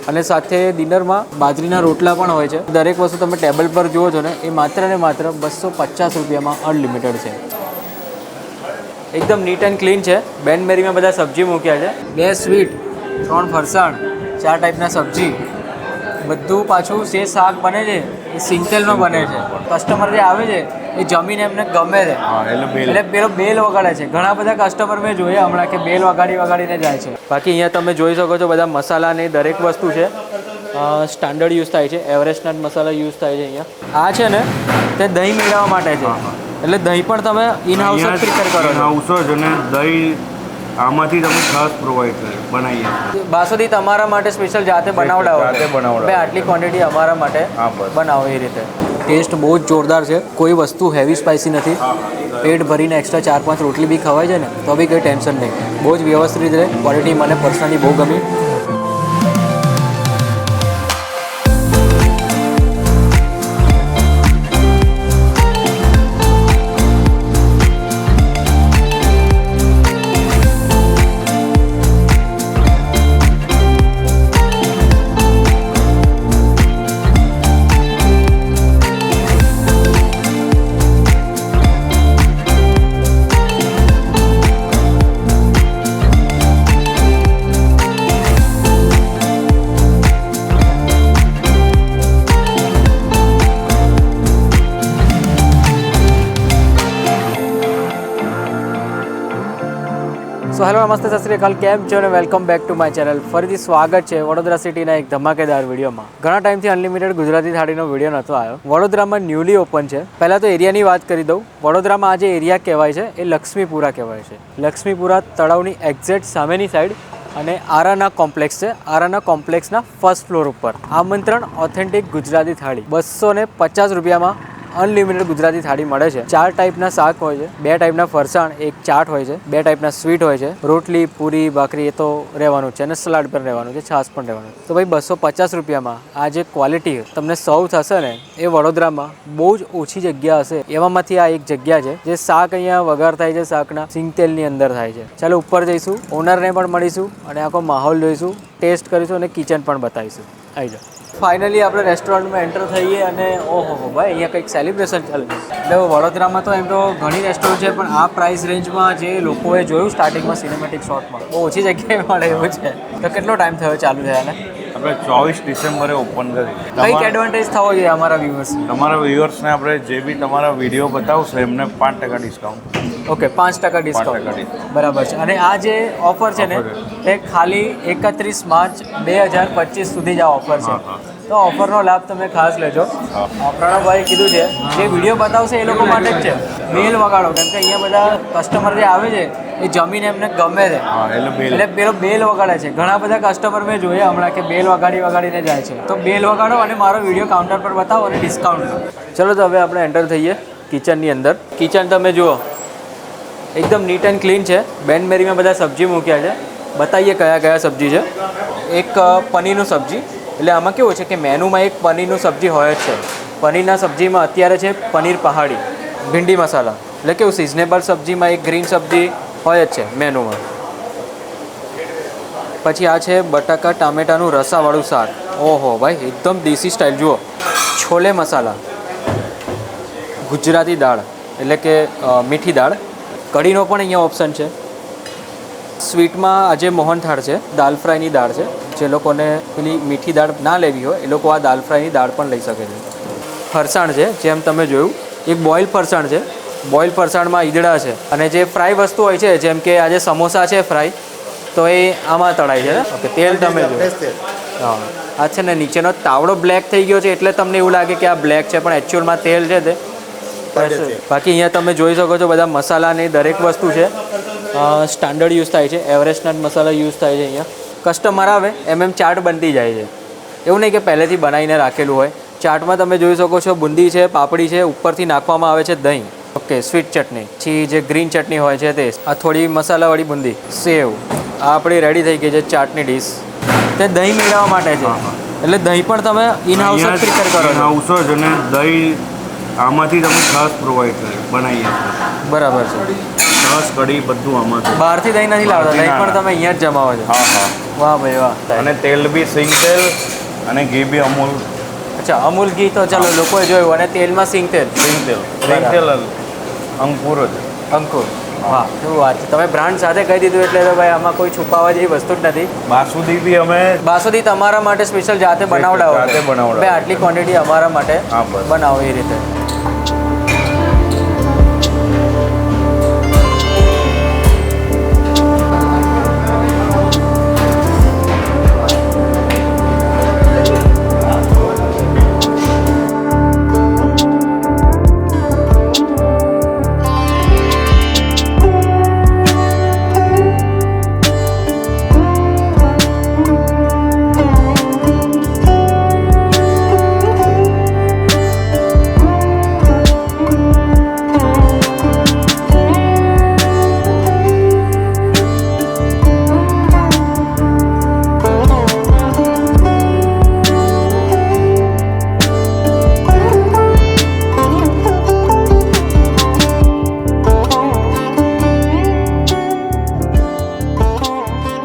અને સાથે ડિનરમાં બાજરીના રોટલા પણ હોય છે. દરેક વસ્તુ તમે ટેબલ પર જુઓ છો ને એ માત્ર ને માત્ર 250 રૂપિયામાં અનલિમિટેડ છે. એકદમ નીટ એન્ડ ક્લીન છે. બેન મેરીમાં બધા સબ્જી મૂક્યા છે. 2 સ્વીટ, 3 ફરસાણ, 4 ટાઈપના સબ્જી, બધું પાછું જે શાક બને છે એ સિંગતેલમાં બને છે. કસ્ટમર જે આવે છે એ જમીને એમને ગમે છે એટલે પેલો બેલ વગાડે છે. ઘણા બધા કસ્ટમર મેં જોયા હમણાં કે બેલ વગાડીને જાય છે. બાકી અહીંયા તમે જોઈ શકો છો બધા મસાલા ને દરેક વસ્તુ છે સ્ટાન્ડર્ડ યુઝ થાય છે. એવરેસ્ટના મસાલા યુઝ થાય છે અહીંયા. આ છે ને તે દહીં મેળવવા માટે છે એટલે દહીં પણ તમે ઇન હાઉસ જ પ્રિપેર કરો છો. હાઉસ જ અને દહીં આમાંથી તમે ખાસ પ્રોવાઈડ બનાવીએ. બાસુદી તમારા માટે સ્પેશિયલ જાતે બનાવડાવો ભાઈ આટલી ક્વોન્ટિટી અમારા માટે બનાવો એ રીતે. ટેસ્ટ બહુ જ જોરદાર છે. કોઈ વસ્તુ હેવી સ્પાઇસી નથી. પેટ ભરીને એક્સ્ટ્રા 4-5 રોટલી બી ખવાય છે ને તો બી કંઈ ટેન્શન નહીં. બહુ જ વ્યવસ્થિત રહે. ક્વોલિટી મને પર્સનલી બહુ ગમી. સો હેલો નમસ્તે સત શ્રી અકાલ, કેમ છો અને welcome back to my channel. ફરીથી સ્વાગત છે વડોદરા સિટીના એક ધમાકેદાર વિડીયોમાં. ઘણા ટાઈમથી અનલિમિટેડ ગુજરાતી થાળીનો વિડીયો નહોતો આવ્યો. વડોદરામાં ન્યૂલી ઓપન છે. પહેલાં તો એરિયાની વાત કરી દઉં. વડોદરામાં આ જે એરિયા કહેવાય છે એ લક્ષ્મીપુરા કહેવાય છે. લક્ષ્મીપુરા તળાવની એક્ઝેક્ટ સામેની સાઈડ અને આરાના કોમ્પ્લેક્સ છે. આરાના કોમ્પ્લેક્સના ફર્સ્ટ ફ્લોર ઉપર આમંત્રણ ઓથેન્ટિક ગુજરાતી થાળી 250 રૂપિયામાં અનલિમિટેડ ગુજરાતી થાળી મળે છે. 4 ટાઈપના શાક હોય છે, 2 ટાઈપના ફરસાણ, એક ચાટ હોય છે, 2 ટાઈપના સ્વીટ હોય છે, રોટલી, પૂરી, ભાખરી એ તો રહેવાનું છે અને સલાડ પણ રહેવાનું છે, છાશ પણ રહેવાનું. તો ભાઈ 250 રૂપિયામાં આ જે ક્વોલિટી તમને સર્વ થશે ને એ વડોદરામાં બહુ જ ઓછી જગ્યા હશે એવામાંથી આ એક જગ્યા છે. જે શાક અહીંયા વઘાર થાય છે, શાકના સિંગતેલની અંદર થાય છે. ચાલો ઉપર જઈશું, ઓનરને પણ મળીશું અને આખો માહોલ જોઈશું, ટેસ્ટ કરીશું અને કિચન પણ બતાવીશું. આવી જાઓ. ફાઇનલી આપણે રેસ્ટોરન્ટમાં એન્ટર થઈએ અને ઓહો ભાઈ અહીંયા કંઈક સેલિબ્રેશન ચાલે છે. એટલે વડોદરામાં તો એમ તો ઘણી રેસ્ટોરન્ટ છે પણ આ પ્રાઇસ રેન્જમાં જે લોકોએ જોયું સ્ટાર્ટિંગમાં સિનેમેટિક શોટમાં બહુ ઓછી જગ્યાએ મળે એવું છે. તો કેટલો ટાઈમ થયો ચાલુ થયા ને? આપણે 24 ડિસેમ્બરે ઓપન કરી. કંઈક એડવાન્ટેજ થવો જોઈએ અમારા વ્યુઅર્સ? તમારા વ્યુઅર્સને આપણે જે બી તમારા વિડીયો બતાવશે એમને 5% ડિસ્કાઉન્ટ. Okay, 5% discount. બરાબર છે. અને આ જે ઓફર છે ને એ ખાલી 31 માર્ચ 2025 સુધી જ આ ઓફર છે. તો ઓફરનો લાભ તમે ખાસ લેજો. પ્રણવભાઈએ કીધું છે જે વિડીયો બતાવશે એ લોકો માટે જ છે. બેલ વગાડો, કેમ કે અહીંયા બધા કસ્ટમર જે આવે છે એ જમીને એમને ગમે છે એટલે પેલો બેલ વગાડે છે. ઘણા બધા કસ્ટમર મેં જોયા હમણાં કે બેલ વગાડીને જાય છે. તો બેલ વગાડો અને મારો વિડીયો કાઉન્ટર પર બતાવો અને ડિસ્કાઉન્ટ લો. ચલો તો હવે આપણે એન્ટર થઈએ કિચનની અંદર. કિચન તમે જુઓ એકદમ નીટ એન્ડ ક્લીન છે. બેન મેરીમાં બધા સબ્જી મૂક્યા છે. બતાવીએ કયા કયા સબ્જી છે. એક પનીરનું સબ્જી, એટલે આમાં કેવું છે કે મેનુમાં એક પનીરનું સબ્જી હોય જ છે. પનીરના સબ્જીમાં અત્યારે છે પનીર પહાડી, ભીંડી મસાલા, એટલે કેવું સિઝનેબલ સબ્જીમાં એક ગ્રીન સબ્જી હોય જ છે મેનુમાં. પછી આ છે બટાકા ટામેટાનું રસાવાળું શાક. ઓહો ભાઈ એકદમ દેશી સ્ટાઇલ. જુઓ, છોલે મસાલા, ગુજરાતી દાળ એટલે કે મીઠી દાળ, કઢીનો પણ અહીંયા ઓપ્શન છે. સ્વીટમાં આજે મોહનથાળ છે, દાલ ફ્રાયની દાળ છે. જે લોકોને પેલી મીઠી દાળ ના લેવી હોય એ લોકો આ દાલ ફ્રાયની દાળ પણ લઈ શકે છે. ફરસાણ છે, જેમ તમે જોયું એક બોઇલ ફરસાણ છે. બોઇલ ફરસાણમાં ઈદડા છે અને જે ફ્રાય વસ્તુ હોય છે જેમ કે આજે સમોસા છે ફ્રાય તો એ આમાં તળાય છે. ઓકે, તેલ તમે જો. હા, આ છે ને નીચેનો તાવડો બ્લેક થઈ ગયો છે એટલે તમને એવું લાગે કે આ બ્લેક છે પણ એકચ્યુઅલમાં તેલ છે તે. બાકી અહીંયા તમે જોઈ શકો છો બધા મસાલાની દરેક વસ્તુ છે સ્ટાન્ડર્ડ યુઝ થાય છે. એવરેસ્ટના મસાલા યુઝ થાય છે અહીંયા. કસ્ટમર આવે એમ ચાટ બનતી જાય છે. એવું નહીં કે પહેલેથી બનાવીને રાખેલું હોય. ચાટમાં તમે જોઈ શકો છો બુંદી છે, પાપડી છે, ઉપરથી નાખવામાં આવે છે દહીં. ઓકે, સ્વીટ ચટણી, પછી જે ગ્રીન ચટણી હોય છે તે, આ થોડી મસાલાવાળી બુંદી, સેવ. આ આપણી રેડી થઈ ગઈ છે ચાટની ડીશ. તે દહીં મેળવવા માટે છે એટલે દહીં પણ તમે ઇન હાઉસ જ પ્રિપેર કરો છો? હાઉસ જ અને દહીં આમાંથી તમે ખાસ પ્રોવાઈડ બનાવીએ. બરાબર છે. છાશ કઢી બધું આમાંથી. બહારથી દહીં નથી લાવતા, બહારથી દહીં પણ ના. તમે અહીંયા જ જમાવો છો. હા હા. વાહ ભાઈ વાહ. અને તેલ બી સિંગ તેલ અને ઘી બી અમૂલ અચ્છા, અમૂલ ઘી તો ચાલો લોકોએ જોયું, અને તેલમાં સિંગ તેલ. સિંગ તેલ અંકુર જ. અંકુર. વાહ, શું વાત છે. તમે બ્રાન્ડ સાથે કહી દીધું એટલે તો ભાઈ આમાં કોઈ છુપાવવા જેવી વસ્તુ જ નથી. બાસુદી બી અમે બાસુદી તમારા માટે સ્પેશિયલ જાતે બનાવડાવો. જાતે બનાવડાવો. ભાઈ આટલી ક્વોન્ટિટી અમારા માટે હા, બસ. બનાવો એ રીતે.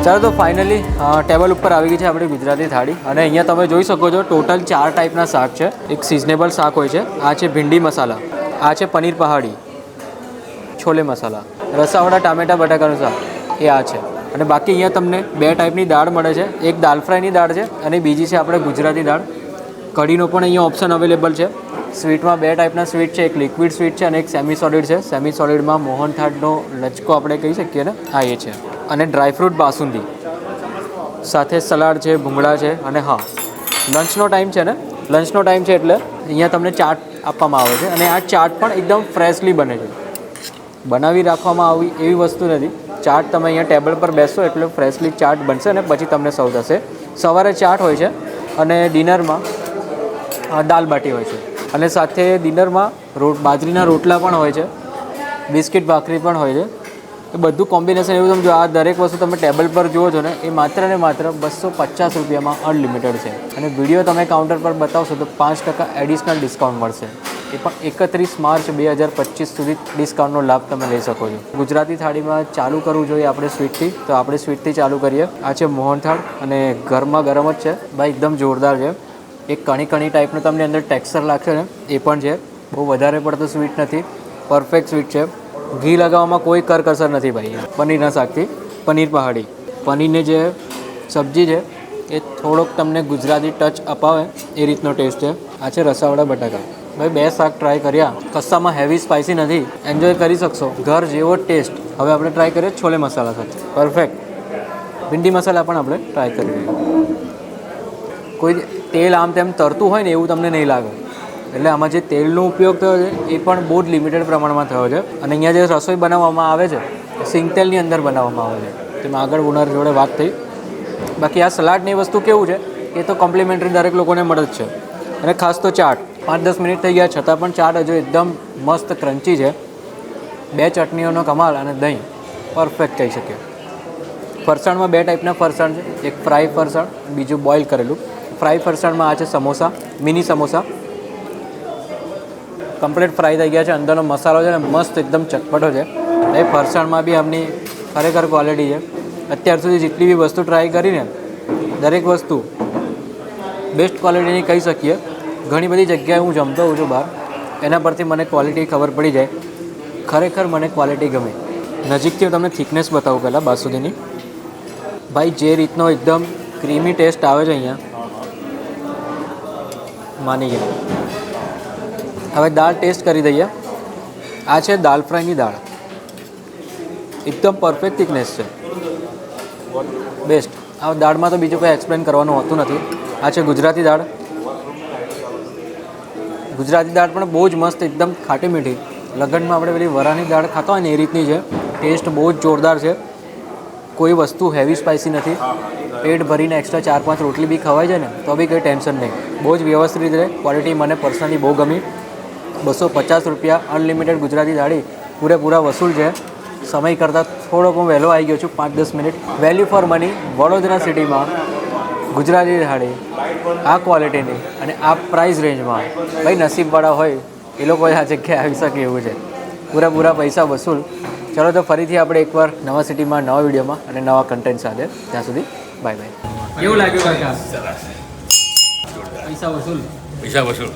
ચાલો તો ફાઇનલી ટેબલ ઉપર આવી ગઈ છે આપણી ગુજરાતી થાળી, અને અહીંયા તમે જોઈ શકો છો ટોટલ 4 ટાઈપના શાક છે. એક સિઝનેબલ શાક હોય છે, આ છે ભીંડી મસાલા, આ છે પનીર પહાડી, છોલે મસાલા, રસાવાળા ટામેટા બટાકાનું શાક, એ આ છે. અને બાકી અહીંયા તમને 2 ટાઈપની દાળ મળે છે. એક દાલ ફ્રાયની દાળ છે અને બીજી છે આપણે ગુજરાતી દાળ. કઢીનો પણ અહીંયા ઓપ્શન અવેલેબલ છે. સ્વીટમાં 2 ટાઈપના સ્વીટ છે, એક લિક્વિડ સ્વીટ છે અને એક સેમી સોલિડ છે. સેમી સોલિડમાં મોહનથાળનો લચકો આપણે કહી શકીએ ને, આ એ છે. અને ડ્રાયફ્રૂટ બાસુંદી સાથે સલાડ છે, ભૂંગળા છે. અને હા, લંચનો ટાઈમ છે ને, લંચનો ટાઈમ છે એટલે અહીંયા તમને ચાટ આપવામાં આવે છે. અને આ ચાટ પણ એકદમ ફ્રેશલી બને છે, બનાવી રાખવામાં આવી એવી વસ્તુ નથી. ચાટ તમે અહીંયા ટેબલ પર બેસો એટલે ફ્રેશલી ચાટ બનશે અને પછી તમને સર્વ થશે. સવારે ચાટ હોય છે અને ડિનરમાં દાલ બાટી હોય છે. અને સાથે ડિનરમાં બાજરીના રોટલા પણ હોય છે, બિસ્કિટ ભાખરી પણ હોય છે. એ બધું કોમ્બિનેશન એવું સમજો, આ દરેક વસ્તુ તમે ટેબલ પર જુઓ છો ને, એ માત્ર ને માત્ર 250 રૂપિયામાં અનલિમિટેડ છે. અને વિડીયો તમે કાઉન્ટર પર બતાવશો તો 5% એડિશનલ ડિસ્કાઉન્ટ મળશે. એ પણ 31 માર્ચ 2025 સુધી ડિસ્કાઉન્ટનો લાભ તમે લઈ શકો છો. ગુજરાતી થાળીમાં ચાલુ કરવું જોઈએ આપણે સ્વીટથી, તો આપણે સ્વીટથી ચાલુ કરીએ. આ છે મોહનથાળ અને ગરમા ગરમ જ છે ભાઈ, એકદમ જોરદાર છે. એક કણી કણી ટાઈપનું તમને અંદર ટેક્સચર લાગશે ને, એ પણ છે. બહુ વધારે પડતો સ્વીટ નથી, પરફેક્ટ સ્વીટ છે. ઘી લગાવવામાં કોઈ કરકસર નથી ભાઈ. પનીરના શાકથી પનીર પહાડી, પનીરની જે સબ્જી છે એ થોડોક તમને ગુજરાતી ટચ અપાવે એ રીતનો ટેસ્ટ છે. આ છે રસાવાળા બટાકા. ભાઈ 2 શાક ટ્રાય કર્યા, કશામાં હેવી સ્પાઇસી નથી, એન્જોય કરી શકશો, ઘર જેવો ટેસ્ટ. હવે આપણે ટ્રાય કરીએ છોલે મસાલા સાથે, પરફેક્ટ. ભીંડી મસાલા પણ આપણે ટ્રાય કરીએ. કોઈ તેલ આમ તેમ તરતું હોય ને એવું તમને નહીં લાગે. એટલે આમાં જે તેલનો ઉપયોગ થયો છે એ પણ બહુ જ લિમિટેડ પ્રમાણમાં થયો છે. અને અહીંયા જે રસોઈ બનાવવામાં આવે છે સિંગ તેલની અંદર બનાવવામાં આવે છે. તેમાં આગળ ઓનર જોડે વાત થઈ. બાકી આ સલાડની વસ્તુ કેવું છે એ તો કોમ્પ્લિમેન્ટરી દરેક લોકોને મળે જ છે. અને ખાસ તો ચાટ, 5-10 મિનિટ થઈ ગયા છતાં પણ ચાટ હજુ એકદમ મસ્ત ક્રન્ચી છે. 2 ચટણીઓનો કમાલ અને દહીં પરફેક્ટ કહી શકીએ. ફરસાણમાં 2 ટાઈપના ફરસાણ છે, એક ફ્રાય ફરસાણ, બીજું બોઇલ કરેલું. ફ્રાય ફરસાણમાં આ છે samosa, mini samosa, complete fry થઈ ગયા છે. અંદરનો મસાલો છે ને મસ્ત એકદમ ચટપટો છે. એ ફરસાણમાં બી આમની ખરેખર ક્વોલિટી છે. અત્યાર સુધી જેટલી બી વસ્તુ ટ્રાય કરીને દરેક વસ્તુ બેસ્ટ ક્વોલિટીની કહી શકીએ. ઘણી બધી જગ્યાએ હું જમતો હોઉં છું બહાર, એના પરથી મને ક્વોલિટી ખબર પડી જાય. ખરેખર મને ક્વોલિટી ગમે. નજીકથી હું તમને થિકનેસ બતાવું પહેલાં બાસુદીની. ભાઈ જે રીતનો એકદમ ક્રીમી ટેસ્ટ આવે છે અહીંયા, માની ગયા. હવે દાળ ટેસ્ટ કરી દઈએ. આ છે દાલ ફ્રાયની દાળ, એકદમ પરફેક્ટ થિકનેસ છે, બેસ્ટ. આ દાળમાં તો બીજું કંઈ એક્સપ્લેન કરવાનું હોતું નથી. આ છે ગુજરાતી દાળ. ગુજરાતી દાળ પણ બહુ જ મસ્ત, એકદમ ખાટી મીઠી. લગનમાં આપણે પેલી વરાની દાળ ખાતા હોય ને એ રીતની છે. ટેસ્ટ બહુ જ જોરદાર છે. કોઈ વસ્તુ હેવી સ્પાઇસી નથી. પેટ ભરીને એક્સ્ટ્રા 4-5 રોટલી બી ખવાય છે ને તો બી કંઈ ટેન્શન નહીં. બહુ જ વ્યવસ્થિત રીતે ક્વોલિટી મને પર્સનલી બહુ ગમી. 250 રૂપિયા અનલિમિટેડ ગુજરાતી થાળી પૂરેપૂરા વસૂલ છે. સમય કરતાં થોડોક હું વહેલો આવી ગયો છું, 5-10 minute. Value for money Vadodara સિટીમાં ગુજરાતી થાળી આ ક્વોલિટીની અને આ પ્રાઇસ રેન્જમાં ભાઈ નસીબવાળા હોય એ લોકો આ જગ્યાએ આવી શકે એવું છે. પૂરેપૂરા પૈસા વસૂલ. ચલો તો ફરીથી આપણે એકવાર નવા સિટીમાં નવા વિડીયોમાં અને નવા કન્ટેન્ટ સાથે ત્યાં સુધી બાય બાય. કેવું લાગ્યું કાકા? પૈસા વસૂલ.